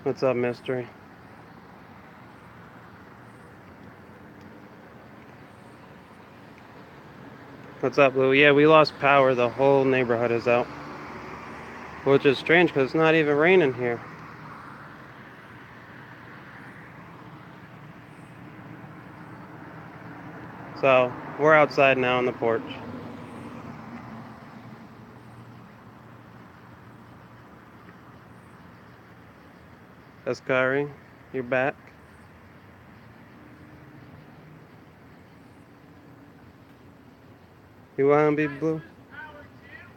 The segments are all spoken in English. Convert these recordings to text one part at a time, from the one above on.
What's up, Mystery? What's up, Lou? Yeah, we lost power. The whole neighborhood is out. Which is strange because it's not even raining here. So, we're outside now on the porch. Escari, you're back. You wanna be blue?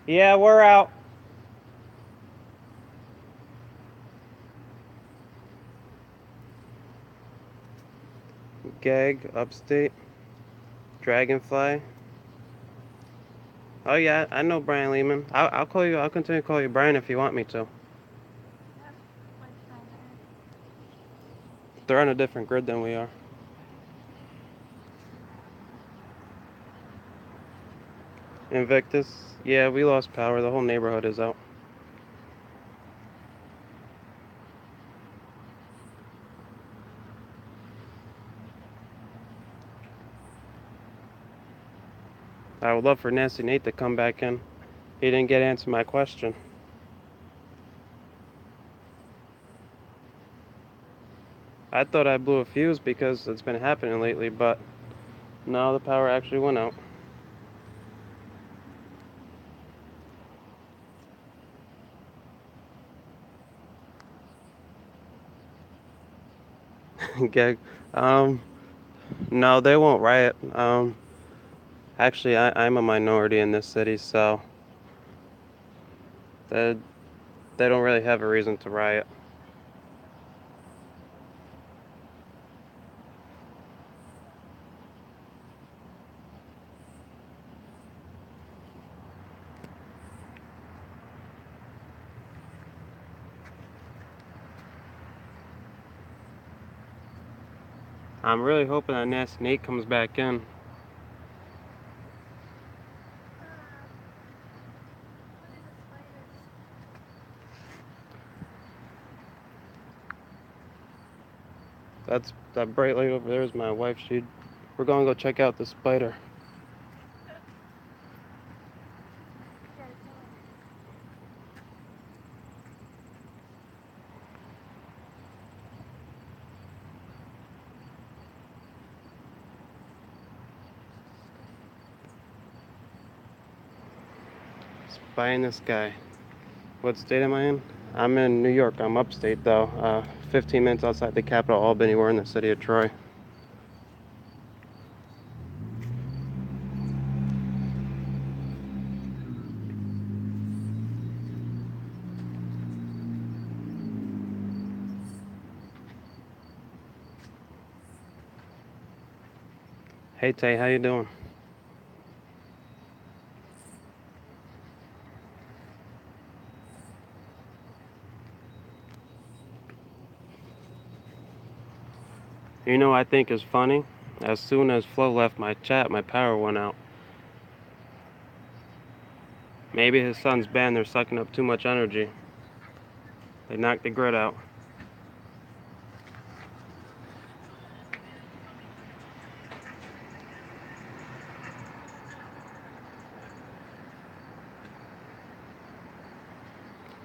Yeah, we're out. Gag, Upstate, Dragonfly. Oh yeah, I know Brian Lehman. I'll call you. I'll continue to call you Brian if you want me to. They're on a different grid than we are. Invictus. Yeah, we lost power. The whole neighborhood is out. I would love for Nasty Nate to come back in. He didn't get to answer my question. I thought I blew a fuse because it's been happening lately, but no, the power actually went out. Gag. Um, no, they won't riot. Actually, I'm a minority in this city, so they, they don't really have a reason to riot. I'm really hoping that Nasty Nate comes back in. That bright light over there is my wife. We're gonna go check out the spider. Spy in the sky. What state am I in? I'm in New York. I'm upstate though. 15 minutes outside the capital, Albany. We're in the city of Troy. Hey Tay, how you doing? You know what I think is funny? As soon as Flo left my chat, my power went out. Maybe his son's banned. They're sucking up too much energy. They knocked the grid out.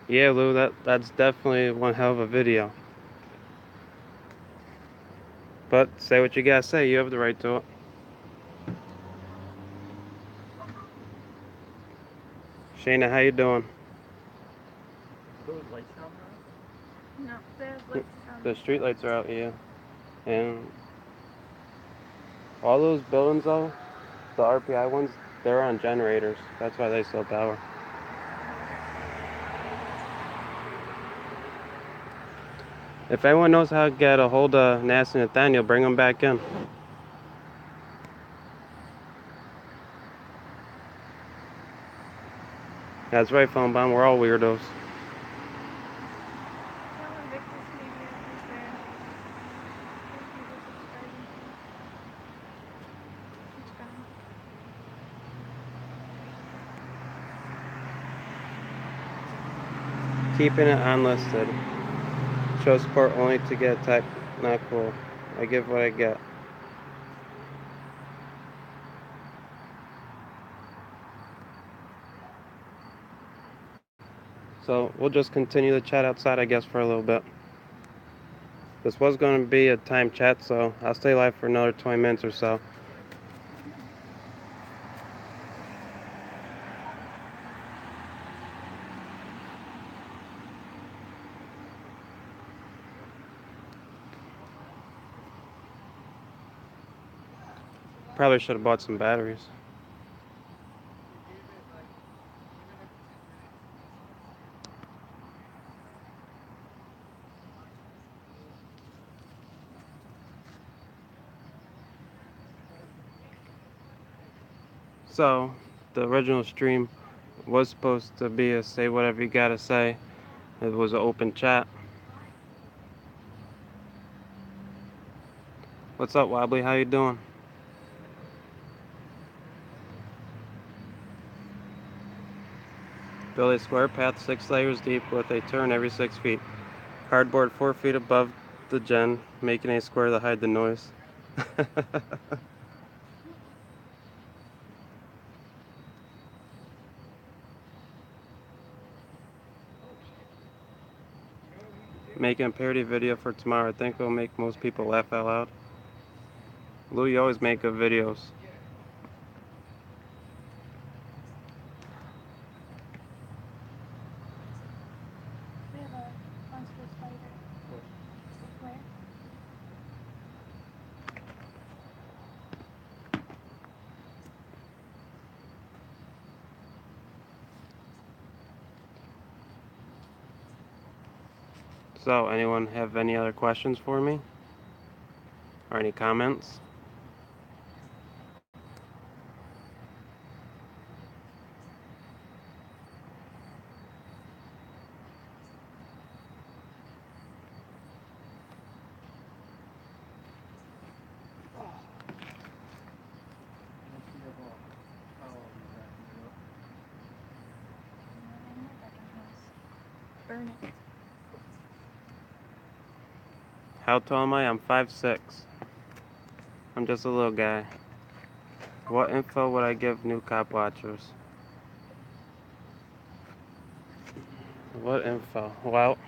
Yeah, Lou, that's definitely one hell of a video. But say what you gotta say. You have the right to it. Shayna, how you doing? Those lights down there? No, there's lights down The street lights are out, yeah. And all those buildings, though, the RPI ones, they're on generators. That's why they still power. If anyone knows how to get a hold of Nasty Nathaniel, bring him back in. That's right, Phone Bomb. We're all weirdos. Tell Invictus maybe he's there. Thank you for subscribing. He's gone. Keeping it unlisted. Show support only to get attacked. Not cool. I give what I get. So we'll just continue the chat outside, I guess, for a little bit. This was going to be a time chat, so I'll stay live for another 20 minutes or so. Probably should have bought some batteries. So, the original stream was supposed to be a say whatever you gotta say. It was an open chat. What's up, Wobbly? How you doing? Build a square path 6 layers deep with a turn every 6 feet. Cardboard 4 feet above the gen, making a square to hide the noise. Making a parody video for tomorrow. I think it'll make most people laugh out loud. Lou, you always make good videos. We have a monster spider. Where? So, anyone have any other questions for me? Or any comments? Burn it. How tall am I? I'm 5'6". I'm just a little guy. What info would I give new cop watchers? What info? Well,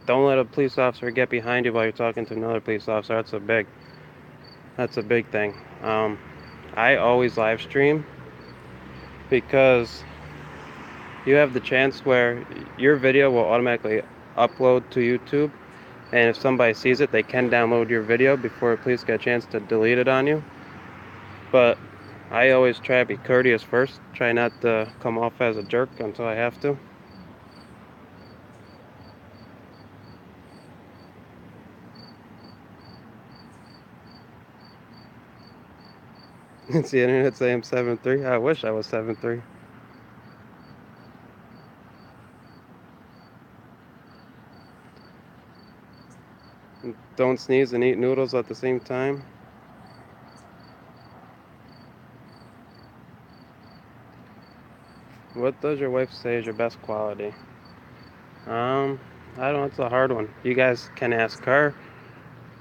don't let a police officer get behind you while you're talking to another police officer. That's a big thing. I always live stream because you have the chance where your video will automatically upload to YouTube, and if somebody sees it, they can download your video before police get a chance to delete it on you. But I always try to be courteous first, try not to come off as a jerk until I have to. It's the internet saying 7'3". I wish I was 7'3". Don't sneeze and eat noodles at the same time. What does your wife say is your best quality? I don't know, it's a hard one. You guys can ask her.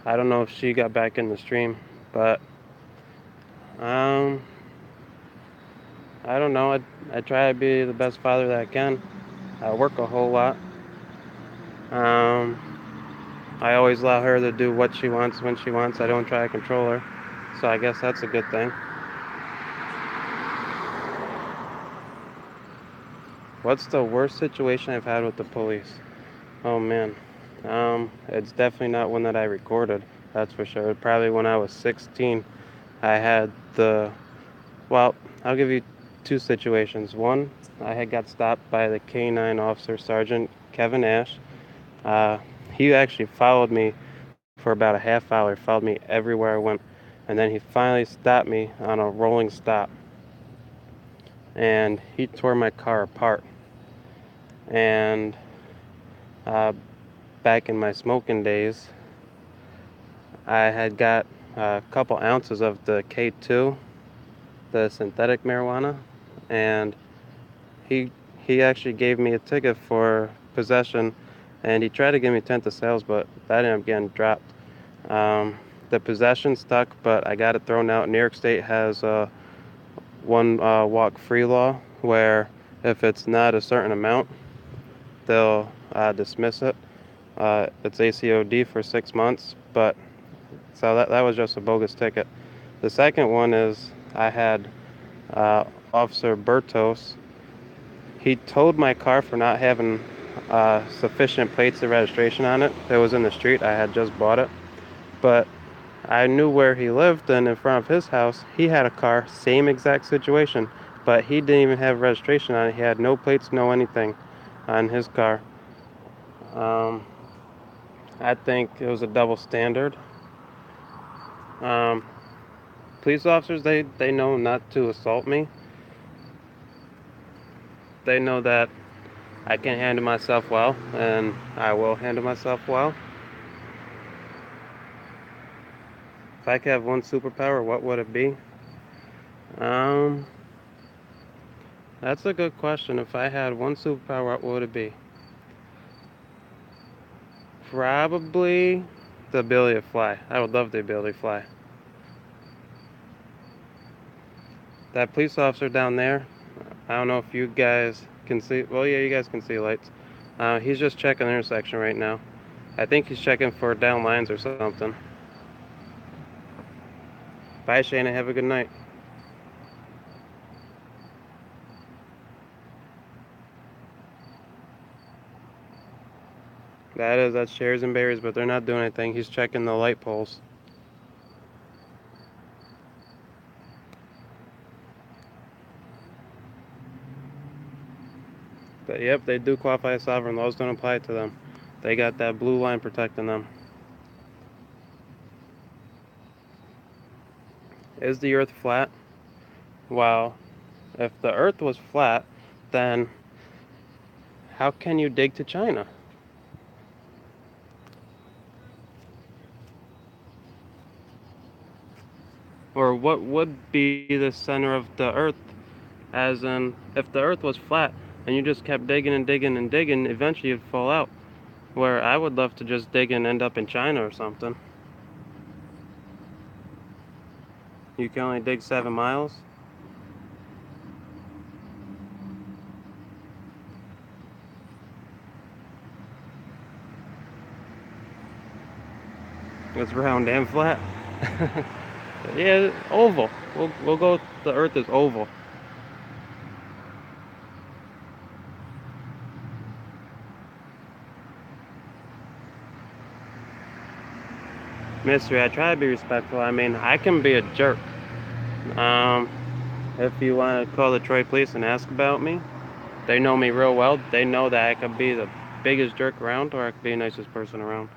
I don't know if she got back in the stream, but I don't know. I try to be the best father that I can. I work a whole lot. I always allow her to do what she wants when she wants. I don't try to control her. So I guess that's a good thing. What's the worst situation I've had with the police? Oh man. It's definitely not one that I recorded. That's for sure. Probably when I was 16, I had well, I'll give you two situations. One, I had got stopped by the K-9 officer, Sergeant Kevin Ash. He actually followed me for about a half hour, followed me everywhere I went, and then he finally stopped me on a rolling stop. And he tore my car apart. And back in my smoking days, I had got a couple ounces of the K2, the synthetic marijuana, and he actually gave me a ticket for possession and he tried to give me 10th of sales, but that ended up getting dropped. The possession stuck, but I got it thrown out. New York State has one walk free law where if it's not a certain amount, they'll dismiss it. It's ACOD for 6 months, but so that was just a bogus ticket. The second one is I had Officer Bertos. He towed my car for not having sufficient plates of registration on it. It was in the street. I had just bought it, but I knew where he lived, and in front of his house, he had a car, same exact situation, but he didn't even have registration on it. He had no plates, no anything on his car. Um, I think it was a double standard. Um, Police officers, they know not to assault me. They know that I can handle myself well, and I will handle myself well. If I could have one superpower, what would it be? Um, that's a good question. If I had one superpower, what would it be? Probably the ability to fly. I would love the ability to fly. That police officer down there, I don't know if you guys can see. Well, yeah, you guys can see lights. He's just checking the intersection right now. I think he's checking for down lines or something. Bye, Shana. Have a good night. That's Cherries and Berries, but they're not doing anything. He's checking the light poles. But yep, they do qualify as sovereign. Laws don't apply to them. They got that blue line protecting them. Is the earth flat? Well, if the earth was flat, then how can you dig to China? Or what would be the center of the earth? As in, if the earth was flat and you just kept digging and digging and digging, eventually you'd fall out. Where I would love to just dig and end up in China or something. You can only dig 7 miles. It's round and flat. Yeah, oval. We'll go with the earth is oval. Mystery, I try to be respectful. I mean, I can be a jerk. Um, if you want to call the Troy police and ask about me, they know me real well. They know that I could be the biggest jerk around, or I could be the nicest person around.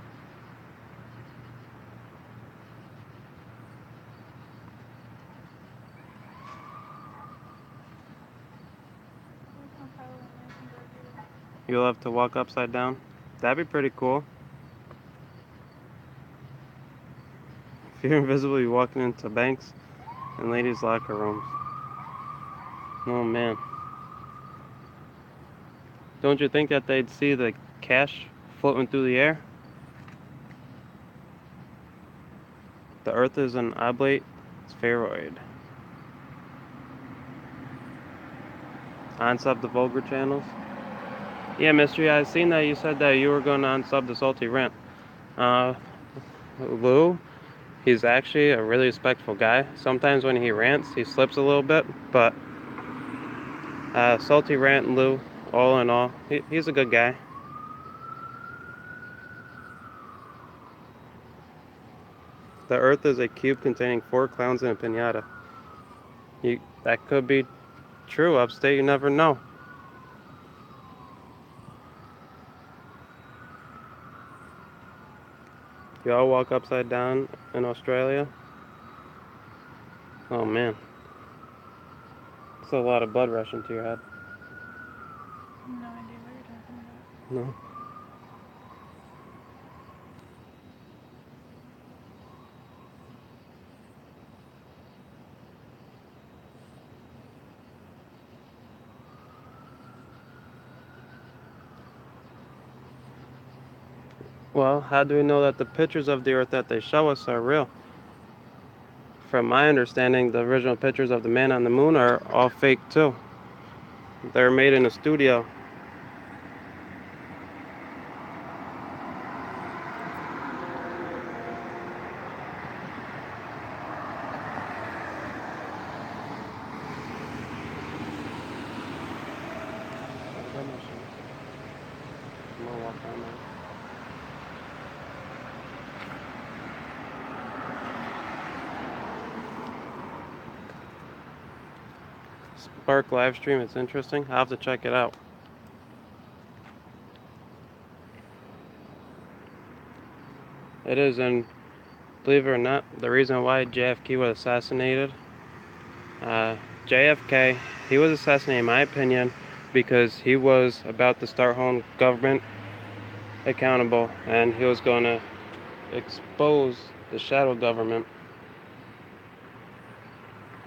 You'll have to walk upside down. That'd be pretty cool. If you're invisible, you're walking into banks and ladies' locker rooms. Oh man. Don't you think that they'd see the cash floating through the air? The earth is an oblate spheroid. Unsub the vulgar channels. Yeah, Mystery, I've seen that you said that you were going to unsub the Salty Rant. Uh, Lou, he's actually a really respectful guy. Sometimes when he rants, he slips a little bit, but Salty Rant and Lou, all in all, he's a good guy. The earth is a cube containing 4 clowns and a pinata. That could be true. Upstate, you never know. You all walk upside down in Australia? Oh man. It's a lot of blood rushing to your head. No idea what you're talking about. No. Well, how do we know that the pictures of the Earth that they show us are real? From my understanding, the original pictures of the man on the moon are all fake too. They're made in a studio. Spark live stream, it's interesting. I'll have to check it out. It is, and believe it or not, the reason why JFK was assassinated, JFK, he was assassinated, in my opinion, because he was about to start holding government accountable, and he was going to expose the shadow government.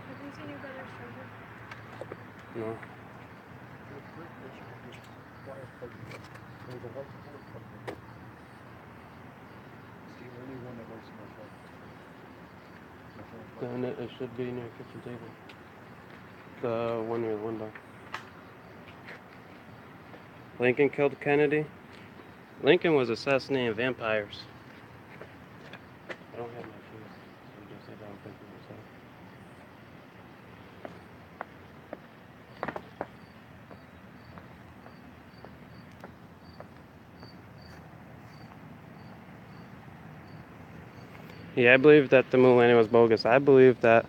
Have you seen your brother's treasure? No. Then it should be near the kitchen table. The one near the window. Lincoln killed Kennedy. Lincoln was assassinating vampires. I don't have my keys, so just say that I'm thinking myself. Yeah, I believe that the moon landing was bogus. I believe that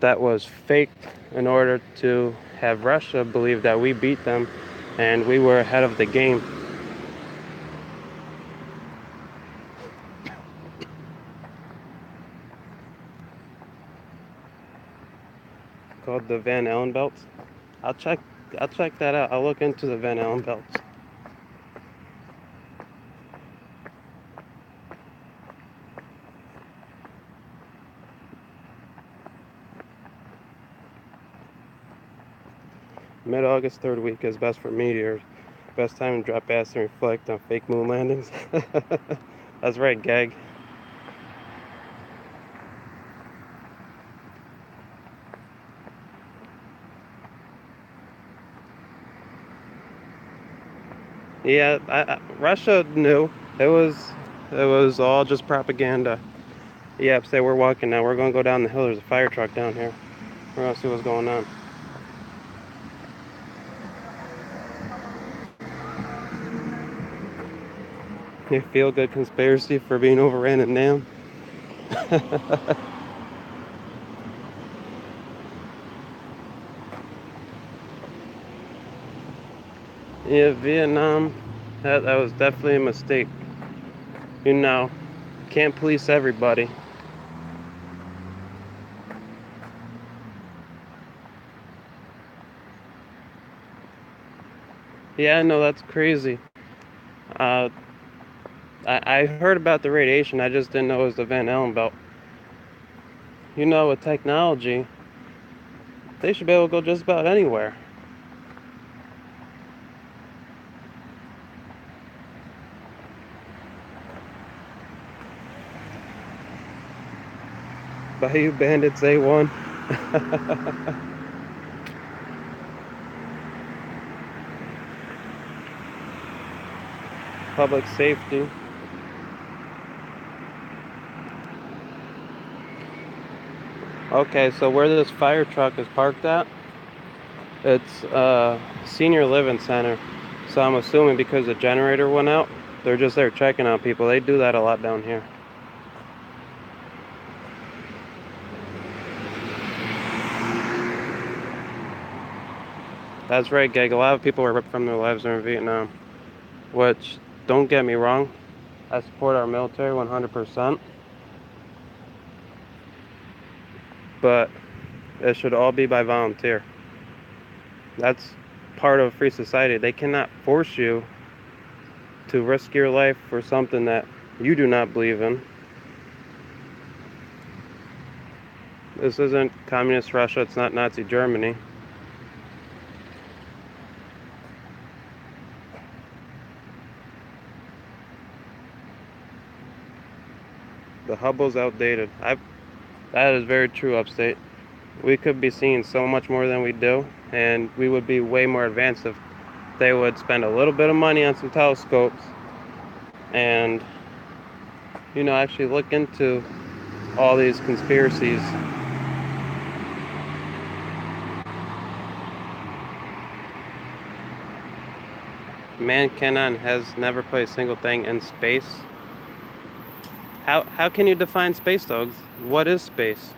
that was faked in order to have Russia believe that we beat them and we were ahead of the game. Called the Van Allen belts. I'll check I'll check that out. I'll look into the Van Allen belts. Mid-August, third week is best for meteors. Best time to drop acid and reflect on fake moon landings. That's right, gag. Yeah, Russia knew. It was all just propaganda. Yep, say we're walking now. We're gonna go down the hill. There's a fire truck down here. We're gonna see what's going on. You feel good conspiracy for being overran in Nam? Yeah, Vietnam. That was definitely a mistake. You know, can't police everybody. Yeah, I know that's crazy. Uh, I heard about the radiation. I just didn't know it was the Van Allen belt. You know, with technology, they should be able to go just about anywhere. Bayou Bandits A1. Public safety. Okay, so where this fire truck is parked at, it's a senior living center. So I'm assuming because the generator went out, they're just there checking on people. They do that a lot down here. That's right, Gag. A lot of people were ripped from their lives in Vietnam. Which, don't get me wrong, I support our military 100%. But it should all be by volunteer. That's part of a free society. They cannot force you to risk your life for something that you do not believe in. This isn't communist Russia. It's not Nazi Germany. The Hubble's outdated. That is very true, Upstate. We could be seeing so much more than we do, and we would be way more advanced if they would spend a little bit of money on some telescopes and, actually look into all these conspiracies. Man cannot has never put a single thing in space. How can you define space, dogs? What is space?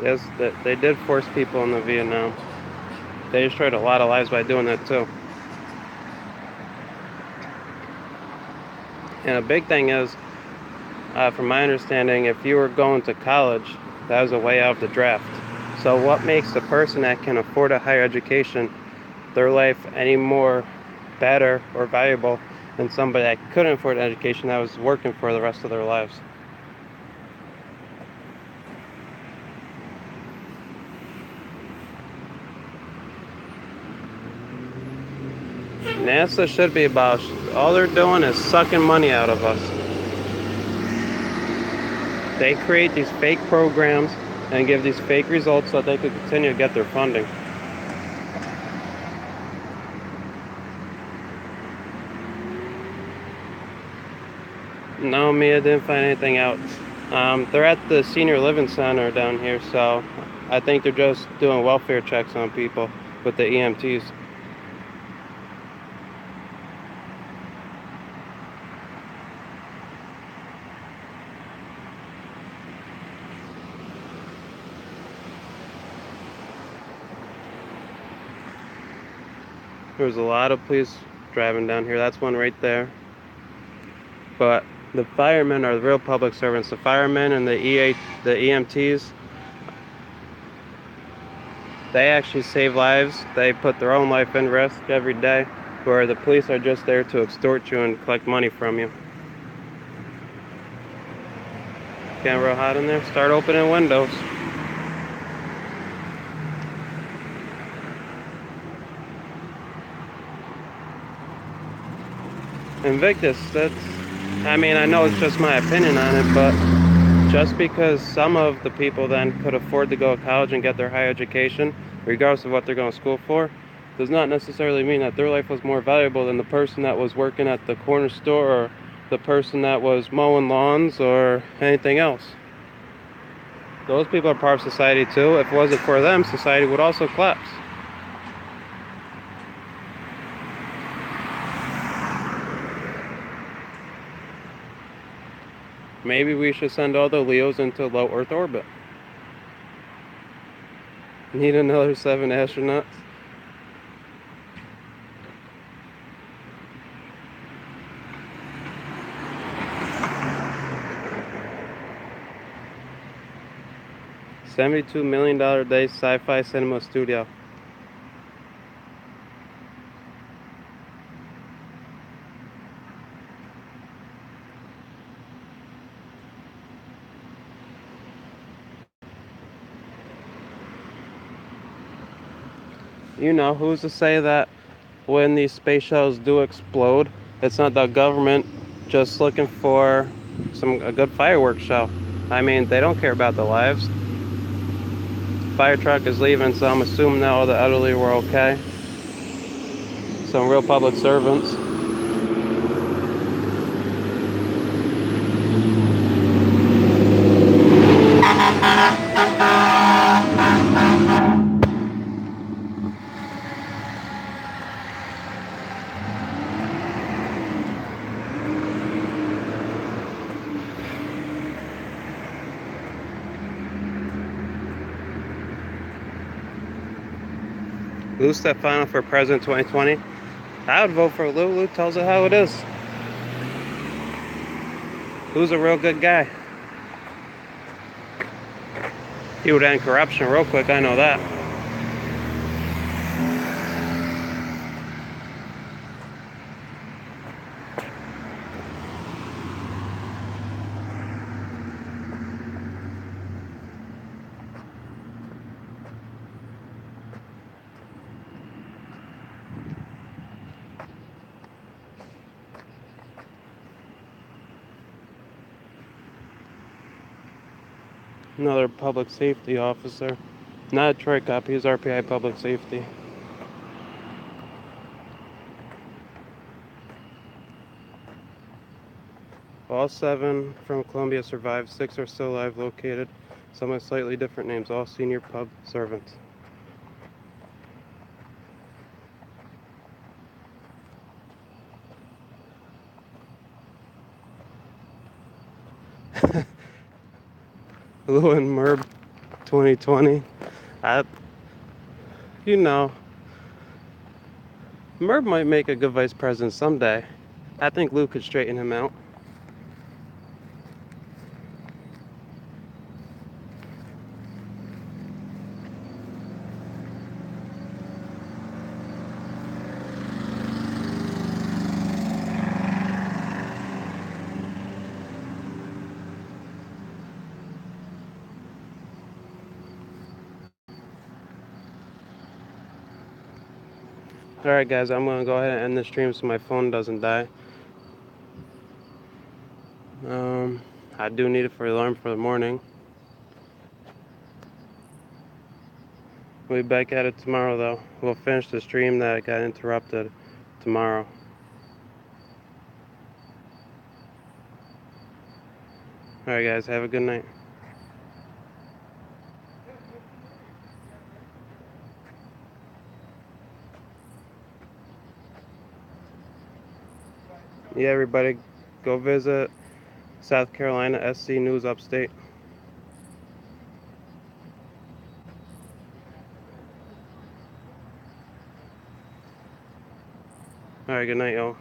Yes, they did force people into Vietnam. They destroyed a lot of lives by doing that too. And a big thing is, from my understanding, if you were going to college, that was a way out of the draft. So what makes the person that can afford a higher education, their life any more better or valuable than somebody that couldn't afford an education that was working for the rest of their lives? NASA should be abolished. All they're doing is sucking money out of us. They create these fake programs and give these fake results so that they could continue to get their funding. No, Mia didn't find anything out. They're at the senior living center down here, so I think they're just doing welfare checks on people with the EMTs. There's a lot of police driving down here. That's one right there. But the firemen are the real public servants. The firemen and the EMTs, they actually save lives. They put their own life in risk every day, where the police are just there to extort you and collect money from you. Getting real hot in there? Start opening windows. Invictus, I know it's just my opinion on it, but just because some of the people then could afford to go to college and get their higher education, regardless of what they're going to school for, does not necessarily mean that their life was more valuable than the person that was working at the corner store or the person that was mowing lawns or anything else. Those people are part of society too. If it wasn't for them, society would also collapse. Maybe we should send all the Leos into low Earth orbit. Need another 7 astronauts? $72 million a day sci-fi cinema studio. Who's to say that when these space shuttles do explode, it's not the government just looking for a good fireworks show? They don't care about the lives. Fire truck is leaving, so I'm assuming that all the elderly were okay. Some real public servants. Lou Stefano for President 2020. I would vote for Lou. Lou tells it how it is. Lou's a real good guy. He would end corruption real quick, I know that. Another public safety officer. Not a Troy cop, he's RPI public safety. All 7 from Columbia survived, 6 are still alive, located. Some with slightly different names, all senior pub servants. Lou and Merb 2020. You know, Merb might make a good vice president someday. I think Lou could straighten him out. Alright guys, I'm gonna go ahead and end the stream so my phone doesn't die. I do need it for alarm for the morning. We'll be back at it tomorrow though. We'll finish the stream that got interrupted tomorrow. Alright guys, have a good night. Yeah, everybody, go visit South Carolina SC News Upstate. Alright, good night, y'all.